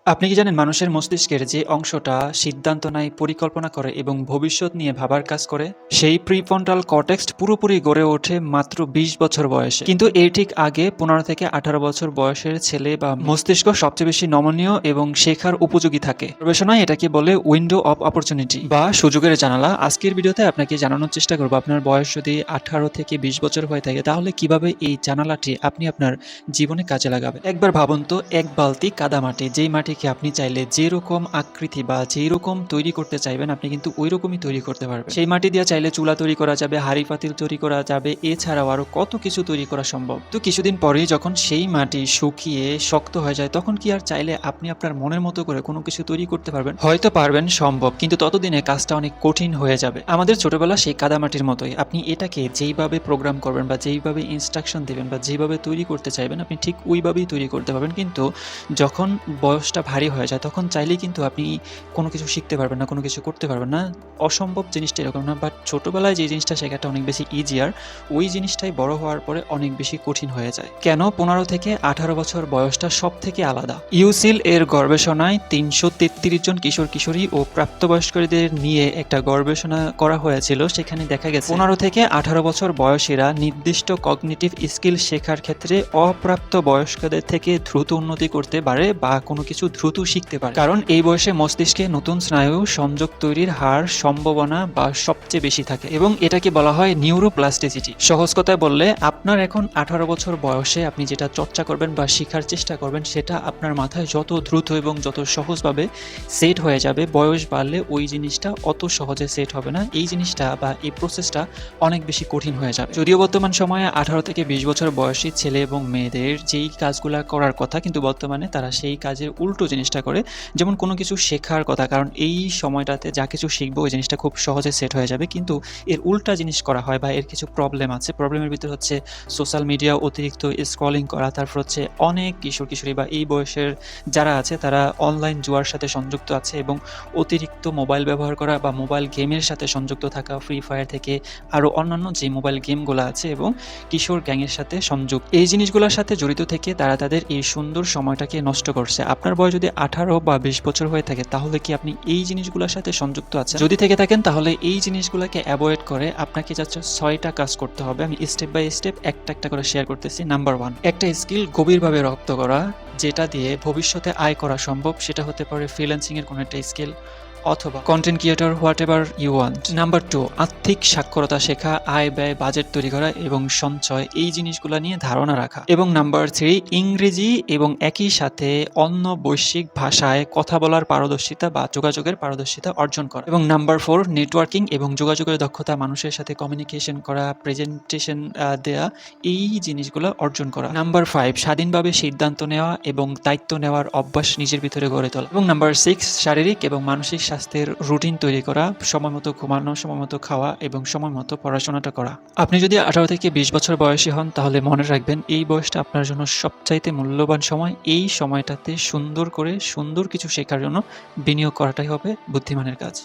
আপনি কি জানেন মানুষের মস্তিষ্কের যে অংশটা সিদ্ধান্ত নেয়, পরিকল্পনা করে এবং ভবিষ্যৎ নিয়ে ভাবার কাজ করে, সেই প্রিফ্রন্টাল কর্টেক্স পুরোপুরি গড়ে ওঠে মাত্র ২০ বছর বয়সে। কিন্তু এর ঠিক আগে ১৫ থেকে ১৮ বছর বয়সের ছেলে বা মস্তিষ্ক সবচেয়ে বেশি নমনীয় এবং শেখার উপযোগী থাকে। গবেষণায় এটাকে বলে উইন্ডো অফ অপরচুনিটি বা সুযোগের জানালা। আজকের ভিডিওতে আপনাকে জানানোর চেষ্টা করব আপনার বয়স যদি ১৮ থেকে ২০ বছর হয়ে থাকে তাহলে কিভাবে এই জানালাটি আপনি আপনার জীবনে কাজে লাগাবেন। একবার ভাবুন তো, এক বালতি কাদামাটি, যেই মাটিকে আপনি চাইলে যেরকম আকৃতি বা যেই রকম তৈরি করতে চাইবেন আপনি কিন্তু ওই রকমই তৈরি করতে পারবেন। সেই মাটি দিয়ে চাইলে চুলা তৈরি করা যাবে, হাঁড়ি পাতিল তৈরি করা যাবে, এছাড়াও আরো কত কিছু তৈরি করা সম্ভব। তো কিছুদিন পরেই যখন সেই মাটি শুকিয়ে শক্ত হয়ে যায় তখন কি আর চাইলে আপনি আপনার মনের মতো করে কোনো কিছু তৈরি করতে পারবেন? হয়তো পারবেন, সম্ভব, কিন্তু ততদিনে কাজটা অনেক কঠিন হয়ে যাবে। আমাদের ছোটবেলা সেই কাদামাটির মতোই, আপনি এটাকে যেইভাবে প্রোগ্রাম করবেন বা যেইভাবে ইনস্ট্রাকশন দিবেন বা যেভাবে তৈরি করতে চাইবেন আপনি ঠিক ওইভাবেই তৈরি করতে পারবেন। কিন্তু যখন বয়সটা ভারী হয়ে যায় তখন চাইলেই কিন্তু আপনি কোনো কিছু শিখতে পারবেন না, কোনো কিছু করতে পারবেন না। অসম্ভব জিনিসটা এরকম না, বাট ছোটবেলায় যে জিনিসটা শেখাটা অনেক বেশি ইজিয়ার, ওই জিনিসটাই বড় হওয়ার পরে অনেক বেশি কঠিন হয়ে যায়। কেন ১৫ থেকে ১৮ বছর বয়সটা সব থেকে আলাদা? ইউসিল এর গবেষণায় ৩৩৩ জন কিশোর কিশোরী ও প্রাপ্তবয়স্কদের নিয়ে একটা গবেষণা করা হয়েছিল। সেখানে দেখা গেছে ১৫ থেকে ১৮ বছর বয়সীরা নির্দিষ্ট কগনিটিভ স্কিল শেখার ক্ষেত্রে অপ্রাপ্ত বয়স্কদের থেকে দ্রুত উন্নতি করতে পারে বা কোনো কিছু দ্রুত শিখতে পারে, কারণ এই বয়সে মস্তিষ্কে নতুন স্নায়ু সংযোগ তৈরির হার সম্ভাবনা বা সবচেয়ে বেশি থাকে এবং এটাকে বলা হয় নিউরোপ্লাস্টিসিটি। সহজ কথায় বললে, আপনার এখন ১৮ বছর বয়সে আপনি যেটা চর্চা করবেন বা শেখার চেষ্টা করবেন সেটা আপনার মাথায় যত দ্রুত এবং যত সহজভাবে সেট হয়ে যাবে, বয়স বাড়লে ওই জিনিসটা অত সহজে সেট হবে না। এই জিনিসটা বা এই প্রসেসটা অনেক বেশি কঠিন হয়ে যাবে। যদিও বর্তমান সময়ে ১৮ থেকে ২০ বছর বয়সী ছেলে এবং মেয়েদের যেই কাজগুলো করার কথা, কিন্তু বর্তমানে তারা সেই কাজের উল্টো জিনিসটা করে। যেমন কোনো কিছু শেখার কথা, কারণ এই সময়টাতে যা কিছু শিখবো ওই জিনিসটা খুব সহজে সেট হয়ে যাবে, কিন্তু এর উল্টা জিনিস করা হয় বা এর কিছু প্রবলেম আছে। প্রবলেমের ভিতরে হচ্ছে সোশ্যাল মিডিয়া অতিরিক্ত স্ক্রলিং করা, তারপর হচ্ছে অনেক কিশোর কিশোরী বা এই বয়সের যারা আছে তারা অনলাইন জুয়ার সাথে সংযুক্ত আছে এবং অতিরিক্ত মোবাইল ব্যবহার করা বা মোবাইল গেমের সাথে সংযুক্ত থাকা, ফ্রি ফায়ার থেকে আরও অন্যান্য যে মোবাইল গেমগুলো আছে এবং কিশোর গ্যাংয়ের সাথে সংযুক্ত। এই জিনিসগুলোর সাথে জড়িত থেকে তারা তাদের এই সুন্দর সময়টাকে নষ্ট করছে। আপনার বয়স যদি ১৮ বা ২০ বছর হয়ে থাকে তাহলে কি আপনি এই জিনিসগুলোর সাথে সংযুক্ত আছেন? যদি থেকে থাকেন তাহলে এই জিনিসগুলোকে অ্যাভয়েড করে আপনাকে যাচ্ছে ৬টা কাজ করতে হবে। আমি স্টেপ বাই স্টেপ একটা একটা করে শেয়ার করতেছি। নাম্বার 1, একটা স্কিল গভীরভাবে রপ্ত করা যেটা দিয়ে ভবিষ্যতে আয় করা সম্ভব। সেটা হতে পারে ফ্রিল্যান্সিং এর কোনো একটা স্কিল অথবা content creator, whatever you want. Number 2, আর্থিক সাক্ষরতা শেখা, আয় ব্যয় বাজেট তৈরি করা এবং সঞ্চয়, এই জিনিসগুলো নিয়ে ধারণা রাখা। এবং নাম্বার 3, ইংরেজি এবং একই সাথে অন্য বৈশ্বিক ভাষায় কথা বলার পারদর্শিতা বা যোগাযোগের পারদর্শিতা অর্জন করা। এবং নাম্বার 4, নেটওয়ার্কিং এবং যোগাযোগের দক্ষতা, মানুষের সাথে কমিউনিকেশন করা, প্রেজেন্টেশন দেয়া, এই জিনিসগুলো অর্জন করা। নাম্বার 5, স্বাধীনভাবে সিদ্ধান্ত নেওয়া এবং দায়িত্ব নেওয়ার অভ্যাস নিজের ভিতরে গড়ে তোলা। এবং নাম্বার 6, শারীরিক এবং মানসিক স্বাস্থ্যের রুটিন তৈরি করা, সময় মতো ঘুমানো, সময় মতো খাওয়া এবং সময় মতো পড়াশোনাটা করা। আপনি যদি ১৮ থেকে ২০ বছর বয়সী হন তাহলে মনে রাখবেন এই বয়সটা আপনার জন্য সবচাইতে মূল্যবান সময়। এই সময়টাতে সুন্দর করে সুন্দর কিছু শেখার জন্য বিনিয়োগ করাটাই হবে বুদ্ধিমানের কাজ।